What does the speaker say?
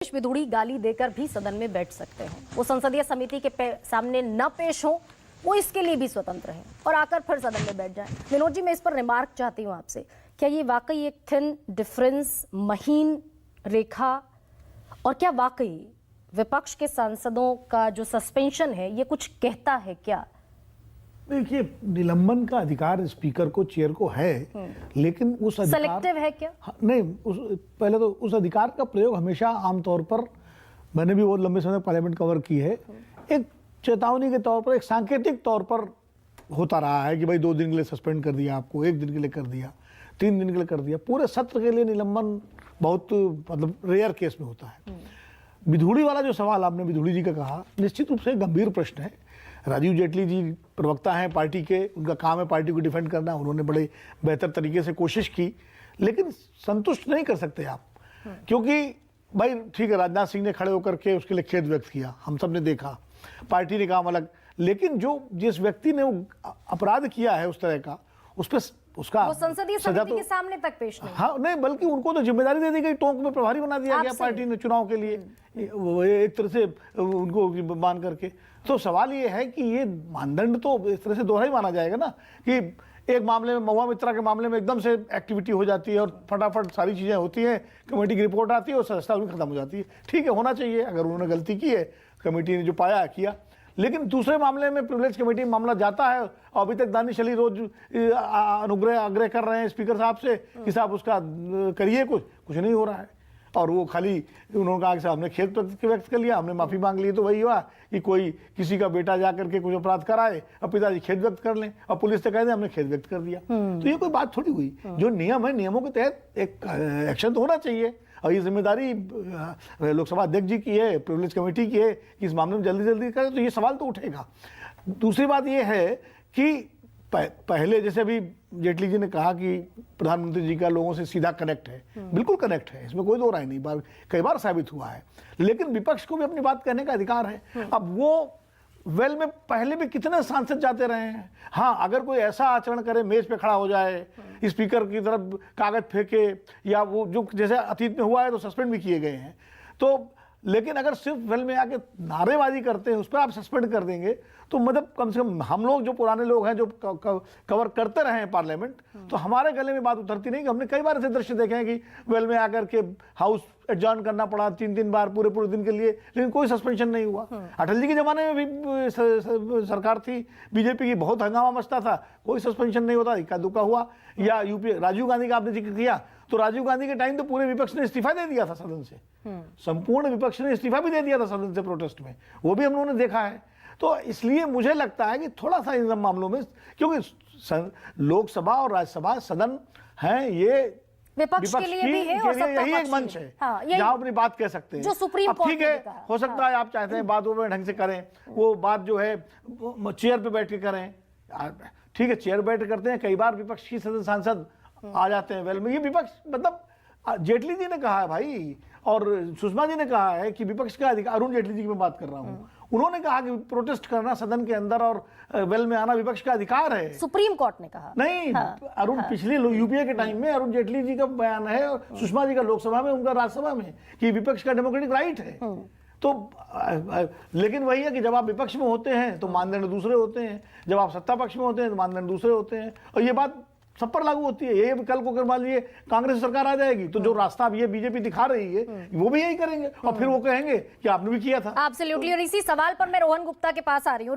रमेश बिधूड़ी गाली देकर भी सदन में बैठ सकते हैं। वो संसदीय समिति के सामने न पेश हो, वो इसके लिए भी स्वतंत्र है और आकर फिर सदन में बैठ जाए। विनोद जी, मैं इस पर रिमार्क चाहती हूँ आपसे, क्या ये वाकई एक थिन डिफरेंस, महीन रेखा, और क्या वाकई विपक्ष के सांसदों का जो सस्पेंशन है ये कुछ कहता है क्या? देखिए, निलंबन का अधिकार स्पीकर को, चेयर को है, लेकिन उस अधिकार सेलेक्टिव है क्या? नहीं, पहले तो उस अधिकार का प्रयोग हमेशा आमतौर पर, मैंने भी बहुत लंबे समय पार्लियामेंट कवर की है, एक चेतावनी के तौर पर, एक सांकेतिक तौर पर होता रहा है कि भाई 2 दिन के लिए सस्पेंड कर दिया आपको, 1 दिन के लिए कर दिया, 3 दिन के लिए कर दिया। पूरे सत्र के लिए निलंबन बहुत मतलब रेयर केस में होता है। बिधूड़ी वाला जो सवाल आपने बिधूड़ी जी का कहा, निश्चित रूप से गंभीर प्रश्न है। राजीव जेटली जी प्रवक्ता हैं पार्टी के, उनका काम है पार्टी को डिफेंड करना, उन्होंने बड़े बेहतर तरीके से कोशिश की, लेकिन संतुष्ट नहीं कर सकते आप, क्योंकि भाई ठीक है, राजनाथ सिंह ने खड़े होकर के उसके लिए खेद व्यक्त किया, हम सब ने देखा, पार्टी ने काम अलग, लेकिन जिस व्यक्ति ने वो अपराध किया है उस तरह का, उस पर उसका वो संसदीय समिति के सामने तक पेश नहीं। हाँ नहीं, बल्कि उनको तो जिम्मेदारी दे दी गई, टोंक में प्रभारी बना दिया गया पार्टी ने चुनाव के लिए, एक तरह से उनको मान करके। तो सवाल ये है कि ये मानदंड तो इस तरह से दोहरा ही माना जाएगा ना, कि एक मामले में, महुआ मित्रा के मामले में एकदम से एक्टिविटी हो जाती है और फटाफट सारी चीज़ें होती हैं, कमेटी की रिपोर्ट आती है और सदस्यता भी खत्म हो जाती है। ठीक है, होना चाहिए, अगर उन्होंने गलती की है, कमेटी ने जो पाया किया। लेकिन दूसरे मामले में प्रिविलेज कमेटी में मामला जाता है और अभी तक दानिश अली रोज आग्रह कर रहे हैं स्पीकर साहब से कि साहब उसका करिए, कुछ नहीं हो रहा है। और वो खाली उन्होंने कहा कि साहब हमने खेद व्यक्त कर लिया, हमने माफ़ी मांग ली, तो वही हुआ कि कोई किसी का बेटा जा करके कुछ अपराध कराए और पिताजी खेद व्यक्त कर लें और पुलिस से कह दें हमने खेद व्यक्त कर दिया। तो ये कोई बात थोड़ी हुई। जो नियम है, नियमों के तहत एक एक्शन तो होना चाहिए, और ये जिम्मेदारी लोकसभा अध्यक्ष जी की है, प्रिविलेज कमेटी की है कि इस मामले में जल्दी जल्दी करें, तो ये सवाल तो उठेगा। दूसरी बात ये है कि पहले जैसे अभी जेटली जी ने कहा कि प्रधानमंत्री जी का लोगों से सीधा कनेक्ट है, बिल्कुल कनेक्ट है, इसमें कोई दो राय नहीं, कई बार साबित हुआ है। लेकिन विपक्ष को भी अपनी बात कहने का अधिकार है। अब वो वेल में पहले भी कितने सांसद जाते रहे हैं। हाँ, अगर कोई ऐसा आचरण करे, मेज पे खड़ा हो जाए, स्पीकर की तरफ कागज फेंके, या वो जो जैसे अतीत में हुआ है तो सस्पेंड भी किए गए हैं, तो लेकिन अगर सिर्फ वेल में आके नारेबाजी करते हैं, उस पर आप सस्पेंड कर देंगे, तो मतलब कम से कम हम लोग जो पुराने लोग हैं, जो कवर करते रहे हैं पार्लियामेंट, तो हमारे गले में बात उतरती नहीं। कि हमने कई बार ऐसे दृश्य देखे हैं कि वेल में आकर के हाउस एडजॉर्न करना पड़ा 3 बार पूरे दिन के लिए, लेकिन कोई सस्पेंशन नहीं हुआ। अटल जी के जमाने में भी सरकार थी बीजेपी की, बहुत हंगामा मचता था, कोई सस्पेंशन नहीं होता, इक्का दुक्का हुआ। या यूपी राजीव गांधी का आपने जिक्र किया, तो राजीव गांधी के टाइम तो पूरे विपक्ष ने इस्तीफा दे दिया था सदन से, संपूर्ण विपक्ष ने इस्तीफा भी दे दिया था सदन से प्रोटेस्ट में, वो भी हम लोगों ने देखा है। तो इसलिए मुझे लगता है कि थोड़ा सा इन मामलों में, क्योंकि लोकसभा और राज्यसभा सदन है, ये विपक्ष के लिए भी है और यही एक मंच है जहां अपनी बात कह सकते हैं। जो सुप्रीम कोर्ट ठीक है, हो सकता है आप चाहते हैं बात वो ढंग से करें, वो बात जो है चेयर पे बैठ के करें, ठीक है, चेयर बैठ करते हैं। कई बार विपक्ष की सांसद आ जाते हैं वेल में, ये विपक्ष, मतलब जेटली जी ने कहा है भाई, और सुषमा जी ने कहा है कि विपक्ष का अधिकार, अरुण जेटली जी की मैं बात कर रहा हूँ, उन्होंने कहा कि प्रोटेस्ट करना सदन के अंदर और वेल में आना विपक्ष का अधिकार है। सुप्रीम कोर्ट ने कहा नहीं। अरुण पिछले यूपीए के टाइम में अरुण जेटली जी का बयान है, और सुषमा जी का लोकसभा में, उनका राज्यसभा में, कि विपक्ष का डेमोक्रेटिक राइट है। तो लेकिन वही है कि जब आप विपक्ष में होते हैं तो मानदंड दूसरे होते हैं, जब आप सत्ता पक्ष में होते हैं तो मानदंड दूसरे होते हैं, और ये बात सब पर लागू होती है। ये कल को अगर मान लीजिए कांग्रेस सरकार आ जाएगी, तो जो रास्ता अब ये बीजेपी दिखा रही है, वो भी यही करेंगे, और फिर वो कहेंगे कि आपने भी किया था। एब्सोल्युटली। और इसी सवाल पर मैं रोहन गुप्ता के पास आ रही हूँ।